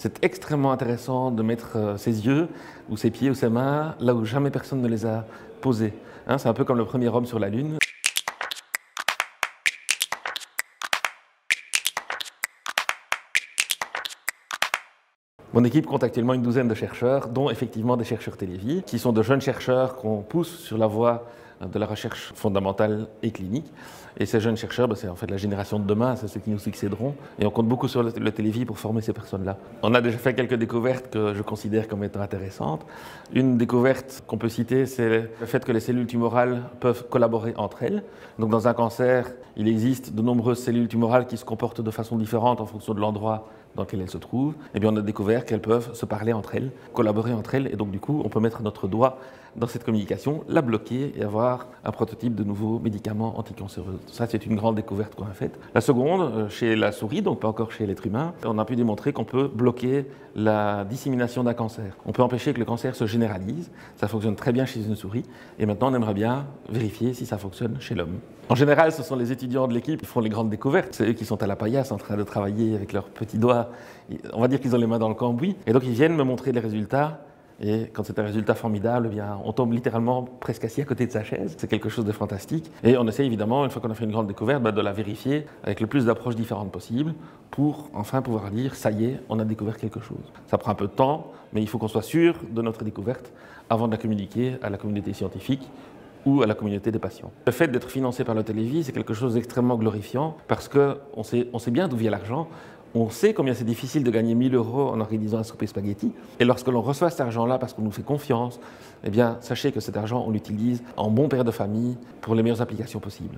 C'est extrêmement intéressant de mettre ses yeux, ou ses pieds, ou ses mains, là où jamais personne ne les a posés. Hein, c'est un peu comme le premier homme sur la Lune. Mon équipe compte actuellement une douzaine de chercheurs, dont effectivement des chercheurs Télévie, qui sont de jeunes chercheurs qu'on pousse sur la voie de la recherche fondamentale et clinique. Et ces jeunes chercheurs, c'est en fait la génération de demain, c'est ceux qui nous succéderont. Et on compte beaucoup sur le Télévie pour former ces personnes-là. On a déjà fait quelques découvertes que je considère comme étant intéressantes. Une découverte qu'on peut citer, c'est le fait que les cellules tumorales peuvent collaborer entre elles. Donc dans un cancer, il existe de nombreuses cellules tumorales qui se comportent de façon différente en fonction de l'endroit dans lequel elles se trouvent. Et bien on a découvert qu'elles peuvent se parler entre elles, collaborer entre elles, et donc du coup on peut mettre notre doigt dans cette communication, la bloquer et avoir un prototype de nouveaux médicaments anticancéreux. Ça, c'est une grande découverte qu'on a faite. La seconde, chez la souris, donc pas encore chez l'être humain, on a pu démontrer qu'on peut bloquer la dissémination d'un cancer. On peut empêcher que le cancer se généralise. Ça fonctionne très bien chez une souris. Et maintenant, on aimerait bien vérifier si ça fonctionne chez l'homme. En général, ce sont les étudiants de l'équipe qui font les grandes découvertes. C'est eux qui sont à la paillasse en train de travailler avec leurs petits doigts. On va dire qu'ils ont les mains dans le cambouis. Et donc, ils viennent me montrer les résultats. Et quand c'est un résultat formidable, eh bien, on tombe littéralement presque assis à côté de sa chaise. C'est quelque chose de fantastique. Et on essaie évidemment, une fois qu'on a fait une grande découverte, de la vérifier avec le plus d'approches différentes possibles pour enfin pouvoir dire, ça y est, on a découvert quelque chose. Ça prend un peu de temps, mais il faut qu'on soit sûr de notre découverte avant de la communiquer à la communauté scientifique ou à la communauté des patients. Le fait d'être financé par le Télévie, c'est quelque chose d'extrêmement glorifiant parce qu'on sait bien d'où vient l'argent. On sait combien c'est difficile de gagner 1 000 € en organisant un souper spaghetti. Et lorsque l'on reçoit cet argent-là parce qu'on nous fait confiance, eh bien, sachez que cet argent, on l'utilise en bon père de famille pour les meilleures applications possibles.